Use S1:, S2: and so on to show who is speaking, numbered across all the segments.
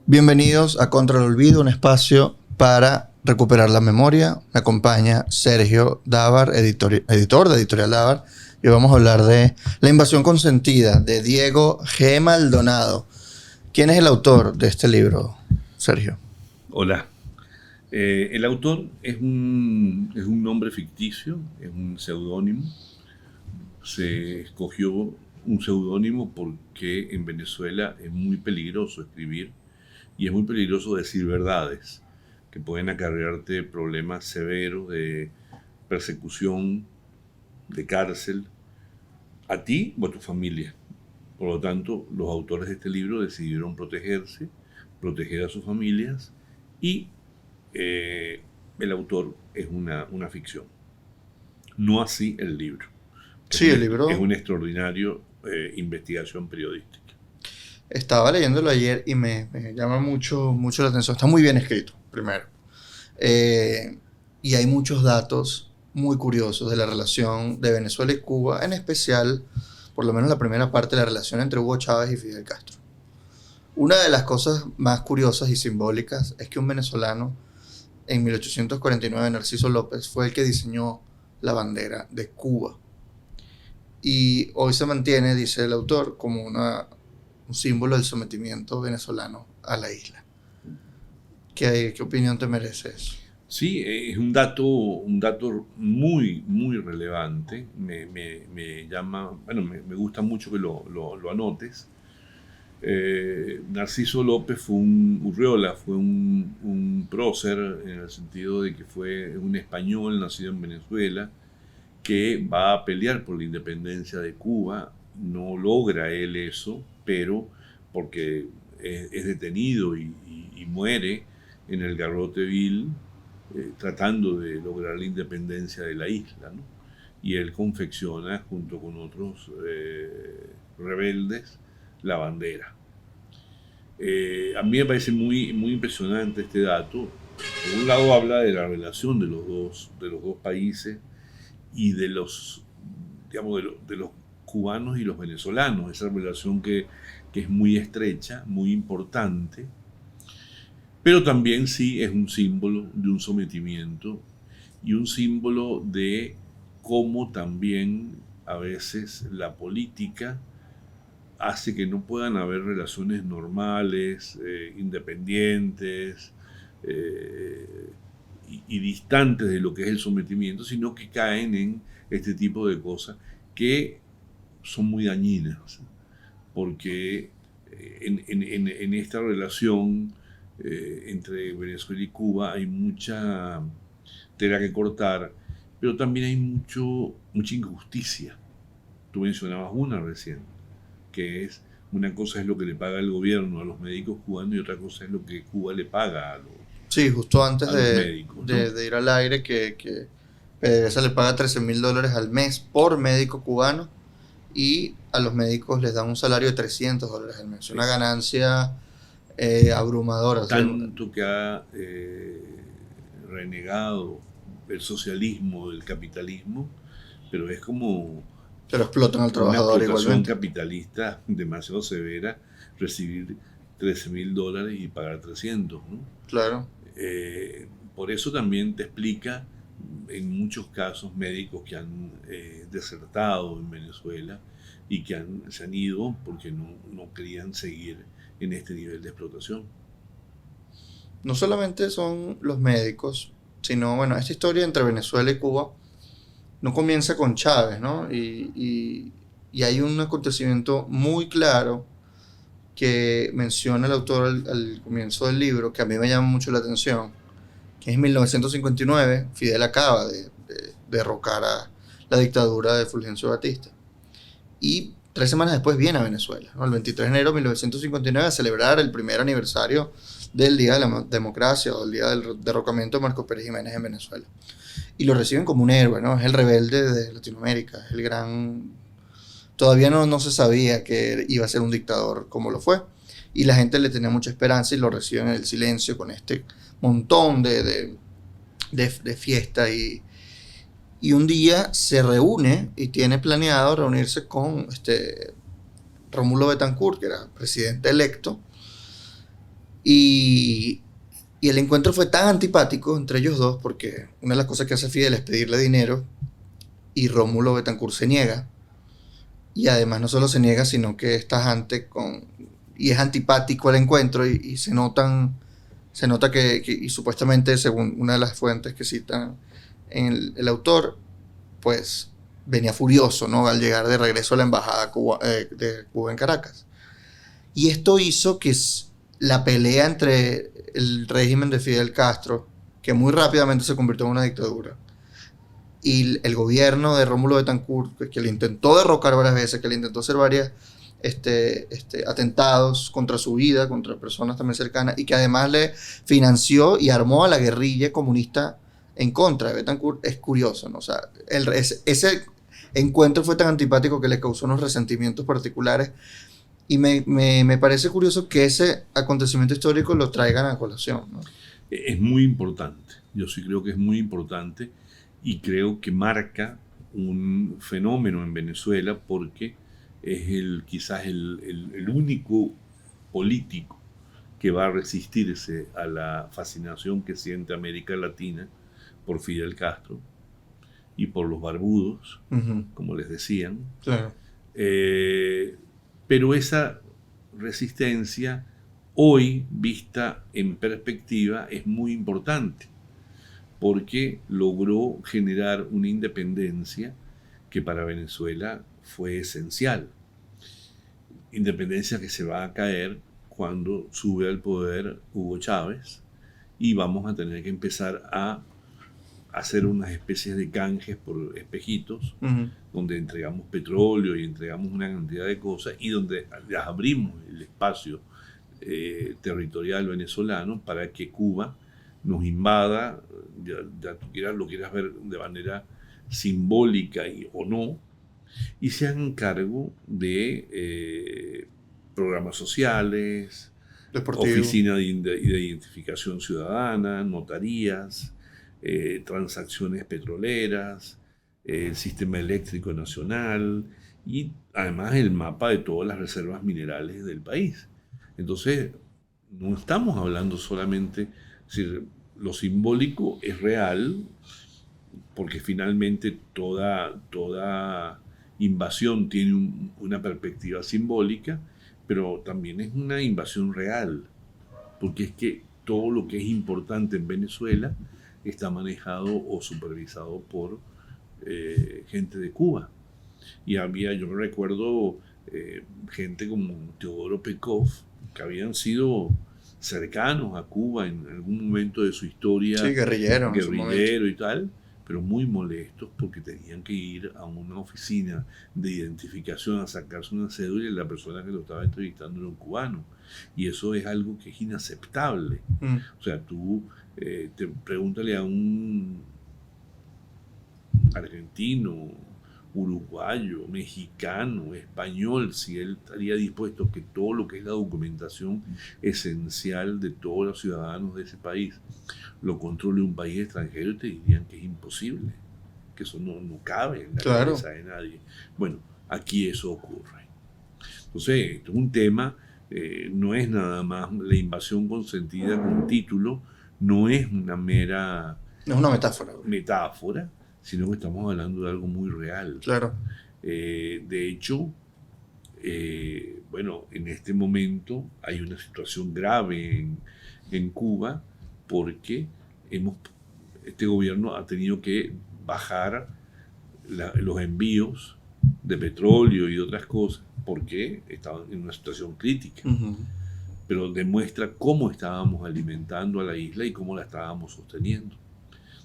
S1: Bienvenidos a Contra el Olvido, un espacio para recuperar la memoria. Me acompaña Sergio Dávar, editor de Editorial Dávar, y vamos a hablar de La invasión consentida, de Diego G. Maldonado. ¿Quién es el autor de este libro, Sergio?
S2: Hola. El autor es un nombre ficticio, es un seudónimo. Se escogió un seudónimo porque en Venezuela es muy peligroso escribir y es muy peligroso decir verdades que pueden acarrearte problemas severos de persecución, de cárcel, a ti o a tu familia. Por lo tanto, los autores de este libro decidieron protegerse, proteger a sus familias, y el autor es una ficción. No así el libro.
S1: Sí, el libro.
S2: Es una extraordinaria investigación periodística.
S1: Estaba leyéndolo ayer y me llama mucho la atención. Está muy bien escrito, primero. Y hay muchos datos muy curiosos de la relación de Venezuela y Cuba, en especial, por lo menos la primera parte, de la relación entre Hugo Chávez y Fidel Castro. Una de las cosas más curiosas y simbólicas es que un venezolano, en 1849, Narciso López, fue el que diseñó la bandera de Cuba. Y hoy se mantiene, dice el autor, como un símbolo del sometimiento venezolano a la isla. ¿Qué opinión te merece eso?
S2: Sí, es un dato muy, muy relevante. Me llama, bueno, me gusta mucho que lo anotes. Narciso López fue un Urriola, fue un prócer, en el sentido de que fue un español nacido en Venezuela que va a pelear por la independencia de Cuba. No logra él eso, pero porque es detenido y muere en el Garrote Vil, tratando de lograr la independencia de la isla, ¿no? Y él confecciona, junto con otros rebeldes, la bandera. A mí me parece muy, muy impresionante este dato. Por un lado habla de la relación de los dos países y de los, digamos, de los cubanos y los venezolanos, esa relación que es muy estrecha, muy importante, pero también sí es un símbolo de un sometimiento y un símbolo de cómo también a veces la política hace que no puedan haber relaciones normales, independientes y distantes de lo que es el sometimiento, sino que caen en este tipo de cosas que son muy dañinas, porque en esta relación entre Venezuela y Cuba hay mucha tela que cortar, pero también hay mucha injusticia. Tú mencionabas una recién, que es, una cosa es lo que le paga el gobierno a los médicos cubanos y otra cosa es lo que Cuba le paga a los
S1: Sí, justo antes
S2: médicos, ¿no?
S1: de ir al aire, que PDVSA le paga $13,000 al mes por médico cubano y a los médicos les dan un salario de $300 al mes. Sí. Una ganancia abrumadora.
S2: Tanto que ha renegado el socialismo del capitalismo, pero es como...
S1: Pero explotan al trabajador igualmente. Una explotación
S2: capitalista demasiado severa, recibir $13,000 y pagar 300, ¿no?
S1: Claro.
S2: Por eso también te explica, en muchos casos, médicos que han desertado en Venezuela y que se han ido porque no querían seguir en este nivel de explotación.
S1: No solamente son los médicos, sino, bueno, esta historia entre Venezuela y Cuba no comienza con Chávez, ¿no? Y hay un acontecimiento muy claro que menciona el autor al comienzo del libro, que a mí me llama mucho la atención, que es en 1959, Fidel acaba de derrocar a la dictadura de Fulgencio Batista. Y 3 semanas después viene a Venezuela, ¿no? El 23 de enero de 1959, a celebrar el primer aniversario del Día de la Democracia, o el Día del derrocamiento de Marcos Pérez Jiménez en Venezuela. Y lo reciben como un héroe, ¿no? Es el rebelde de Latinoamérica, es el gran... Todavía no se sabía que iba a ser un dictador como lo fue. Y la gente le tenía mucha esperanza y lo reciben en el silencio con este montón de fiesta. Y un día se reúne y tiene planeado reunirse con Rómulo Betancourt, que era presidente electo. Y, y el encuentro fue tan antipático entre ellos dos, porque una de las cosas que hace Fidel es pedirle dinero, y Rómulo Betancourt se niega. Y además no solo se niega, sino que es tajante y es antipático al encuentro, y se nota y supuestamente, según una de las fuentes que cita el autor, pues venía furioso, ¿no? Al llegar de regreso a la embajada de Cuba en Caracas. Y esto hizo que la pelea entre el régimen de Fidel Castro, que muy rápidamente se convirtió en una dictadura, y el gobierno de Rómulo Betancourt, que le intentó derrocar varias veces, que le intentó hacer varios atentados contra su vida, contra personas también cercanas, y que además le financió y armó a la guerrilla comunista en contra de Betancourt, es curioso, ¿no? O sea, ese encuentro fue tan antipático que le causó unos resentimientos particulares, y me parece curioso que ese acontecimiento histórico lo traigan a colación, ¿no?
S2: Es muy importante, yo sí creo que es muy importante, y creo que marca un fenómeno en Venezuela porque es quizás el único político que va a resistirse a la fascinación que siente América Latina por Fidel Castro y por los barbudos, como les decían.
S1: Claro.
S2: Pero esa resistencia, hoy vista en perspectiva, es muy importante, porque logró generar una independencia que para Venezuela fue esencial. Independencia que se va a caer cuando sube al poder Hugo Chávez, y vamos a tener que empezar a hacer unas especies de canjes por espejitos, donde entregamos petróleo y entregamos una cantidad de cosas, y donde les abrimos el espacio territorial venezolano para que Cuba nos invada, ya lo quieras ver de manera simbólica o no, y se hagan cargo de programas sociales, oficina de identificación ciudadana, notarías, transacciones petroleras, el sistema eléctrico nacional, y además el mapa de todas las reservas minerales del país. Entonces, no estamos hablando solamente, es decir, lo simbólico es real, porque finalmente toda invasión tiene una perspectiva simbólica, pero también es una invasión real, porque es que todo lo que es importante en Venezuela está manejado o supervisado por gente de Cuba. Y yo recuerdo gente como Teodoro Pekov, que habían sido cercanos a Cuba en algún momento de su historia,
S1: sí,
S2: guerrillero y tal, pero muy molestos porque tenían que ir a una oficina de identificación a sacarse una cédula, y la persona que lo estaba entrevistando era un cubano. Y eso es algo que es inaceptable. O sea, tú te pregúntale a un argentino, uruguayo, mexicano, español, si él estaría dispuesto a que todo lo que es la documentación esencial de todos los ciudadanos de ese país lo controle un país extranjero, y te dirían que es imposible, que eso no cabe en la cabeza de nadie. Bueno, aquí eso ocurre. Entonces, esto es un tema, no es nada más la invasión consentida con título, no es una mera...
S1: No es una
S2: metáfora, sino que estamos hablando de algo muy real.
S1: Claro.
S2: De hecho, bueno, en este momento hay una situación grave en Cuba, porque este gobierno ha tenido que bajar los envíos de petróleo y otras cosas, porque estaban en una situación crítica. Pero demuestra cómo estábamos alimentando a la isla y cómo la estábamos sosteniendo.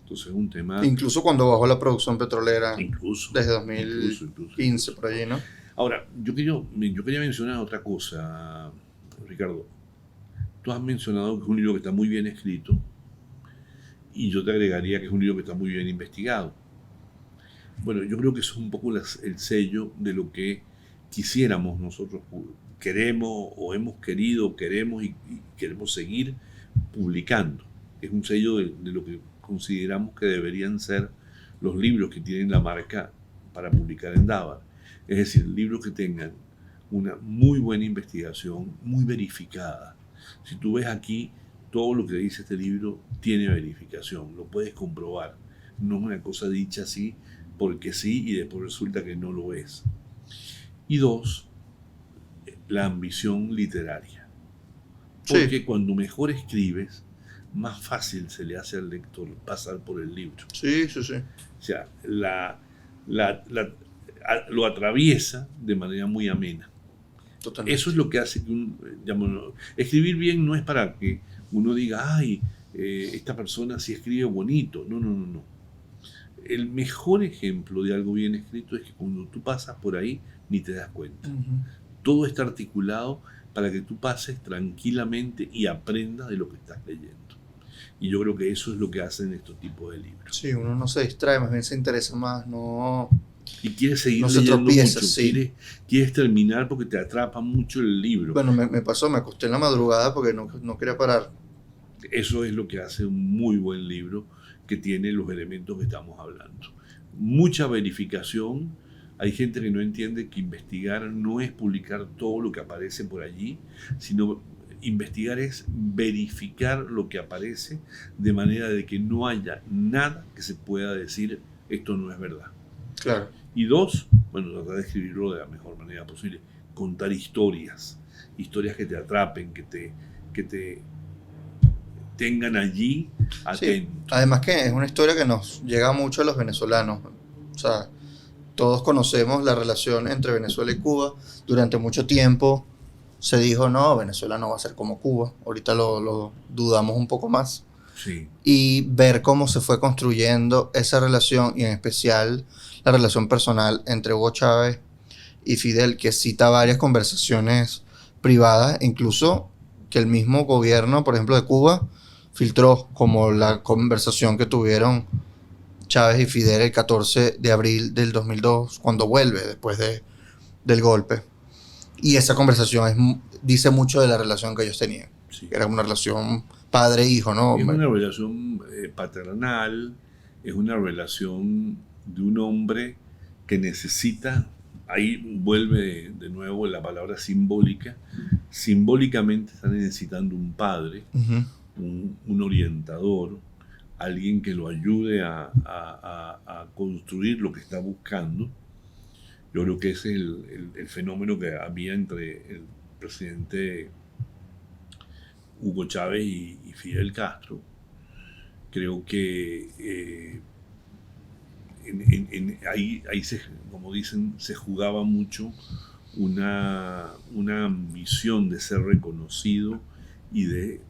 S2: Entonces es un tema...
S1: Incluso cuando bajó la producción petrolera, desde 2015
S2: incluso.
S1: Por allí, ¿no?
S2: Ahora, yo quería mencionar otra cosa, Ricardo. Tú has mencionado que es un libro que está muy bien escrito, y yo te agregaría que es un libro que está muy bien investigado. Bueno, yo creo que eso es un poco el sello de lo que quisiéramos nosotros, queremos o hemos querido, queremos y queremos seguir publicando. Es un sello de lo que consideramos que deberían ser los libros que tienen la marca para publicar en Davar. Es decir, libros que tengan una muy buena investigación, muy verificada, Si tú ves aquí, todo lo que dice este libro tiene verificación, lo puedes comprobar. No es una cosa dicha así porque sí y después resulta que no lo es. Y dos, la ambición literaria. Porque
S1: Sí,
S2: cuando mejor escribes, más fácil se le hace al lector pasar por el libro.
S1: sí, sí, sí.
S2: O sea, lo atraviesa de manera muy amena.
S1: Totalmente.
S2: Eso es lo que hace que escribir bien no es para que uno diga, ay, esta persona sí escribe bonito. No, no, no, no. El mejor ejemplo de algo bien escrito es que cuando tú pasas por ahí ni te das cuenta.
S1: Ujú.
S2: Todo está articulado para que tú pases tranquilamente y aprendas de lo que estás leyendo. Y yo creo que eso es lo que hacen estos tipos de libros.
S1: Sí, uno no se distrae, más bien se interesa más, no,
S2: Y quieres seguir
S1: no se
S2: leyendo
S1: tropieza,
S2: mucho,
S1: sí.
S2: quieres terminar porque te atrapa mucho el libro.
S1: Bueno, me pasó, me acosté en la madrugada porque no quería parar.
S2: Eso es lo que hace un muy buen libro que tiene los elementos que estamos hablando. Mucha verificación. Hay gente que no entiende que investigar no es publicar todo lo que aparece por allí, sino investigar es verificar lo que aparece de manera de que no haya nada que se pueda decir esto no es verdad.
S1: Claro.
S2: Y dos, bueno, tratar de escribirlo de la mejor manera posible. Contar historias que te atrapen, que te tengan allí
S1: Sí,
S2: atentos.
S1: además que es una historia que nos llega mucho a los venezolanos. O sea, todos conocemos la relación entre Venezuela y Cuba. Durante mucho tiempo se dijo, no, Venezuela no va a ser como Cuba. Ahorita lo dudamos un poco más.
S2: Sí,
S1: Y ver cómo se fue construyendo esa relación y en especial la relación personal entre Hugo Chávez y Fidel, que cita varias conversaciones privadas, incluso que el mismo gobierno, por ejemplo, de Cuba, filtró como la conversación que tuvieron Chávez y Fidel el 14 de abril del 2002, cuando vuelve después del golpe. Y esa conversación dice mucho de la relación que ellos tenían.
S2: sí.
S1: Era una relación padre-hijo, ¿no?
S2: Es una relación paternal, es una relación de un hombre que necesita, ahí vuelve de nuevo la palabra simbólica, simbólicamente está necesitando un padre,
S1: Uh-huh.
S2: un orientador, alguien que lo ayude a construir lo que está buscando. Yo creo que ese es el fenómeno que había entre el presidente Hugo Chávez y Fidel Castro. Creo que ahí se, como dicen, se jugaba mucho una ambición de ser reconocido y de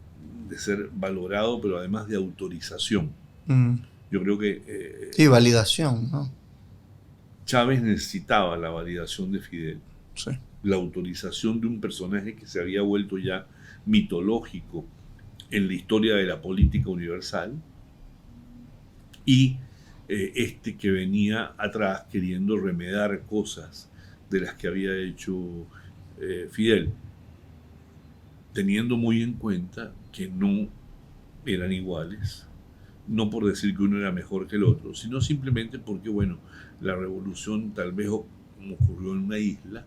S2: ser valorado, pero además de autorización. Yo creo que
S1: Y validación, ¿no?
S2: Chávez necesitaba la validación de Fidel,
S1: Sí.
S2: la autorización de un personaje que se había vuelto ya mitológico en la historia de la política universal, y este que venía atrás queriendo remedar cosas de las que había hecho Fidel, teniendo muy en cuenta que no eran iguales, no por decir que uno era mejor que el otro, sino simplemente porque, bueno, la revolución tal vez ocurrió en una isla,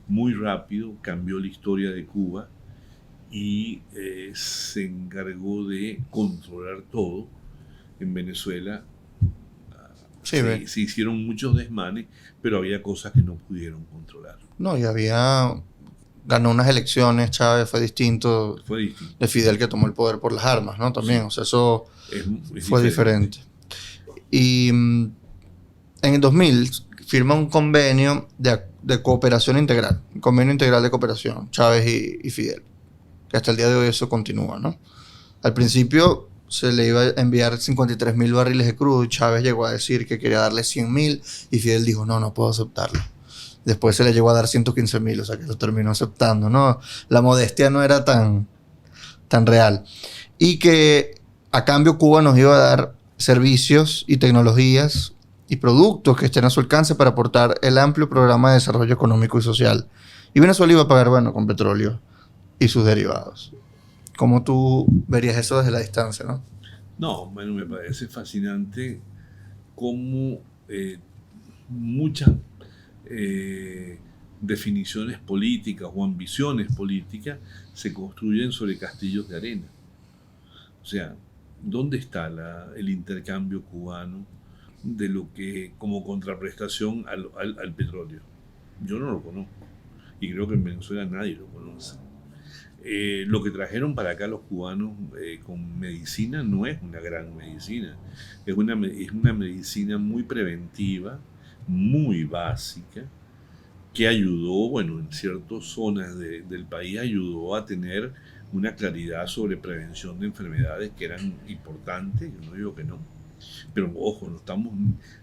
S2: muy rápido cambió la historia de Cuba y se encargó de controlar todo. En Venezuela
S1: Sí,
S2: se hicieron muchos desmanes, pero había cosas que no pudieron controlar.
S1: no, y ganó unas elecciones, Chávez fue distinto
S2: Fue distinto.
S1: de Fidel que tomó el poder por las armas, ¿no? También,
S2: Sí.
S1: o sea, eso
S2: Es
S1: fue diferente. Y en el 2000 firma un convenio de cooperación integral, un convenio integral de cooperación, Chávez y Fidel, que hasta el día de hoy eso continúa, ¿no? Al principio se le iba a enviar 53.000 barriles de crudo y Chávez llegó a decir que quería darle 100.000 y Fidel dijo, no puedo aceptarlo. Después se le llegó a dar 115.000, o sea que lo terminó aceptando, ¿no? La modestia no era tan real. Y que a cambio Cuba nos iba a dar servicios y tecnologías y productos que estén a su alcance para aportar el amplio programa de desarrollo económico y social. Y Venezuela iba a pagar, bueno, con petróleo y sus derivados. ¿Cómo tú verías eso desde la distancia, no?
S2: No, bueno, me parece fascinante cómo muchas definiciones políticas o ambiciones políticas se construyen sobre castillos de arena. O sea, ¿dónde está el intercambio cubano de lo que como contraprestación al petróleo? Yo no lo conozco y creo que en Venezuela nadie lo conoce. Lo que trajeron para acá los cubanos con medicina no es una gran medicina, es una medicina muy preventiva, muy básica, que ayudó, bueno, en ciertas zonas del país ayudó a tener una claridad sobre prevención de enfermedades que eran importantes, yo no digo que no, pero ojo, no estamos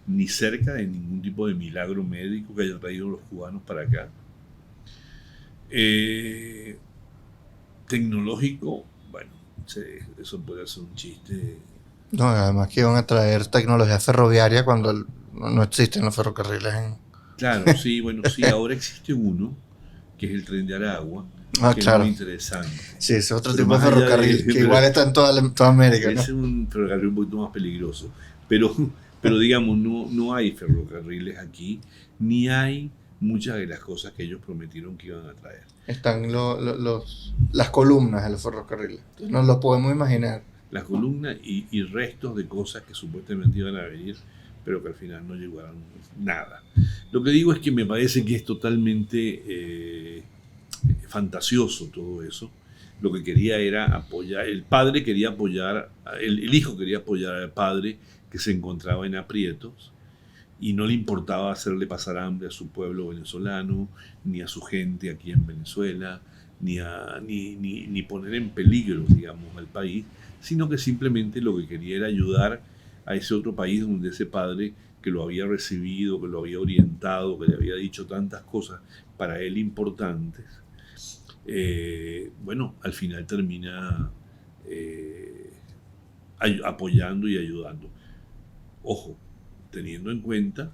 S2: ni cerca de ningún tipo de milagro médico que hayan traído los cubanos para acá. Tecnológico, bueno, eso puede ser un chiste.
S1: No, además que iban a traer tecnología ferroviaria cuando no existen los ferrocarriles
S2: Claro, sí, bueno, sí, ahora existe uno, que es el tren de Aragua, que
S1: claro.
S2: Es muy interesante.
S1: Sí, ese es otro tipo de ferrocarril, que igual está en toda América, ¿no?
S2: Es un ferrocarril un poquito más peligroso, pero digamos, no hay ferrocarriles aquí, ni hay muchas de las cosas que ellos prometieron que iban a traer.
S1: Están las columnas de los ferrocarriles, nos lo podemos imaginar.
S2: Las columnas y restos de cosas que supuestamente iban a venir, pero que al final no llegaron nada. Lo que digo es que me parece que es totalmente fantasioso todo eso. Lo que quería era apoyar, el padre quería apoyar, el hijo quería apoyar al padre que se encontraba en aprietos y no le importaba hacerle pasar hambre a su pueblo venezolano, ni a su gente aquí en Venezuela, ni poner en peligro, digamos, al país, sino que simplemente lo que quería era ayudar a ese otro país donde ese padre que lo había recibido, que lo había orientado, que le había dicho tantas cosas para él importantes, bueno, al final termina apoyando y ayudando. Ojo, teniendo en cuenta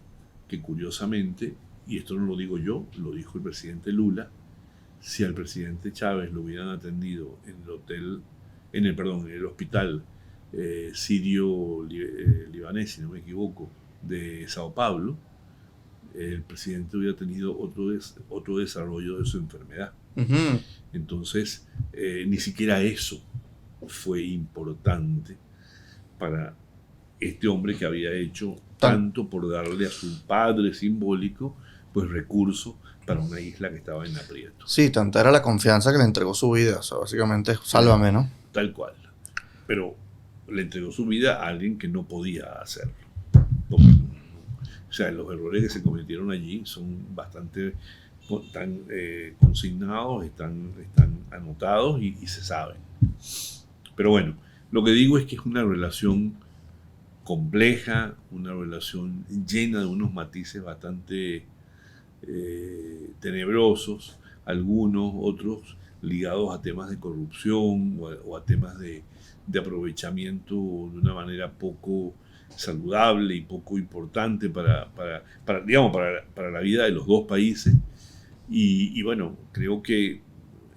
S2: que curiosamente, y esto no lo digo yo, lo dijo el presidente Lula, si al presidente Chávez lo hubieran atendido en el hospital sirio-libanés, si no me equivoco, de Sao Paulo, el presidente hubiera tenido otro desarrollo de su enfermedad.
S1: Uh-huh.
S2: Entonces, ni siquiera eso fue importante para este hombre que había hecho tanto por darle a su padre simbólico, pues recursos para una isla que estaba en aprieto.
S1: Sí, tanta era la confianza que le entregó su vida, o sea, básicamente, sálvame, ¿no?
S2: Tal cual. Pero le entregó su vida a alguien que no podía hacerlo. O sea, los errores que se cometieron allí son bastante consignados, están anotados y se saben. Pero bueno, lo que digo es que es una relación compleja, una relación llena de unos matices bastante tenebrosos, algunos, otros ligados a temas de corrupción o a temas de aprovechamiento de una manera poco saludable y poco importante para la vida de los dos países. Y bueno, creo que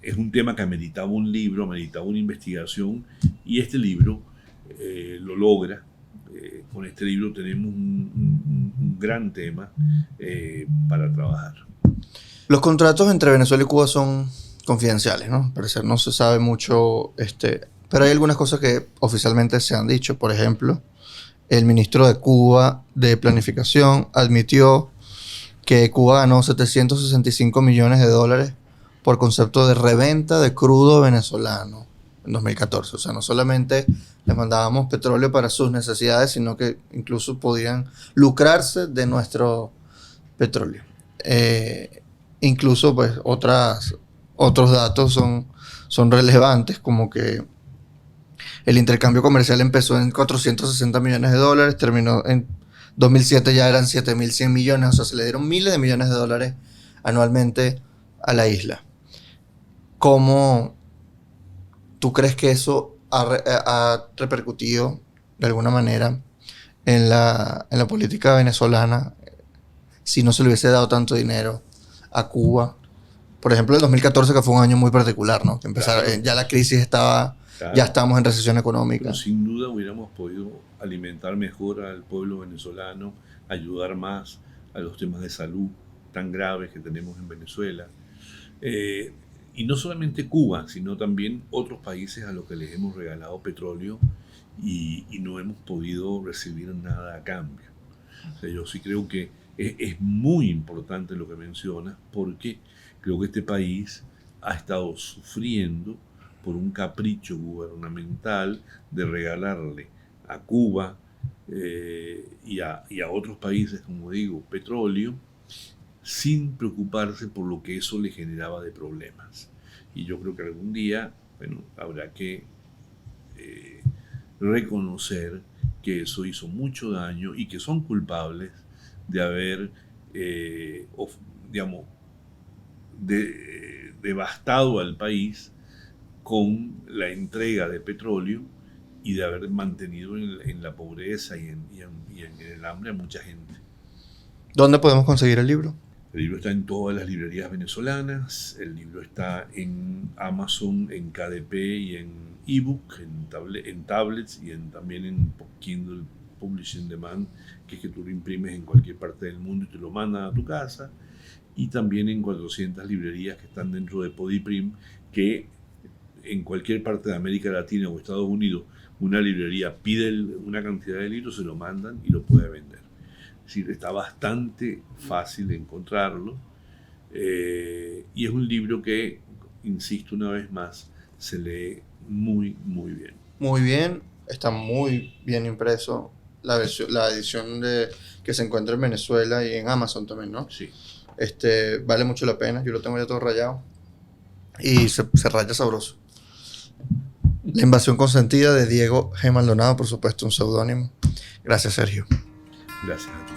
S2: es un tema que ameritaba un libro, ameritaba una investigación, y este libro lo logra. Con este libro tenemos un gran tema para trabajar.
S1: Los contratos entre Venezuela y Cuba son confidenciales, ¿no? Al parecer no se sabe mucho, pero hay algunas cosas que oficialmente se han dicho. Por ejemplo, el ministro de Cuba de Planificación admitió que Cuba ganó $765 millones por concepto de reventa de crudo venezolano en 2014. O sea, no solamente les mandábamos petróleo para sus necesidades, sino que incluso podían lucrarse de nuestro petróleo. Incluso, pues, otros datos son relevantes, como que el intercambio comercial empezó en $460 millones, terminó en 2007, ya eran 7.100 millones, o sea, se le dieron miles de millones de dólares anualmente a la isla. ¿Cómo tú crees que eso ha repercutido de alguna manera en la política venezolana si no se le hubiese dado tanto dinero a Cuba? Por ejemplo, el 2014, que fue un año muy particular, ¿no? Que empezaron, claro. Ya la crisis estaba, claro. Ya estábamos en recesión económica.
S2: Pero sin duda hubiéramos podido alimentar mejor al pueblo venezolano, ayudar más a los temas de salud, tan graves que tenemos en Venezuela. Y no solamente Cuba, sino también otros países a los que les hemos regalado petróleo y no hemos podido recibir nada a cambio. O sea, yo sí creo que es muy importante lo que mencionas, porque creo que este país ha estado sufriendo por un capricho gubernamental de regalarle a Cuba y a otros países, como digo, petróleo, sin preocuparse por lo que eso le generaba de problemas. Y yo creo que algún día, bueno, habrá que reconocer que eso hizo mucho daño y que son culpables de haber, digamos, devastado al país con la entrega de petróleo y de haber mantenido en la pobreza y en el hambre a mucha gente.
S1: ¿Dónde podemos conseguir el libro?
S2: El libro está en todas las librerías venezolanas, el libro está en Amazon, en KDP y en ebook, en tablets y también en Kindle Publishing Demand, que es que tú lo imprimes en cualquier parte del mundo y te lo mandan a tu casa, y también en 400 librerías que están dentro de Podiprim, que en cualquier parte de América Latina o Estados Unidos una librería pide una cantidad de libros, se lo mandan y lo puede vender. Es decir, está bastante fácil de encontrarlo, y es un libro que, insisto una vez más, se lee muy, muy bien.
S1: Muy bien, está muy bien impreso. La edición que se encuentra en Venezuela y en Amazon también, ¿no?
S2: Sí.
S1: Vale mucho la pena, yo lo tengo ya todo rayado. Y se raya sabroso. La invasión consentida de Diego G. Maldonado, por supuesto, un seudónimo. Gracias, Sergio.
S2: Gracias a ti.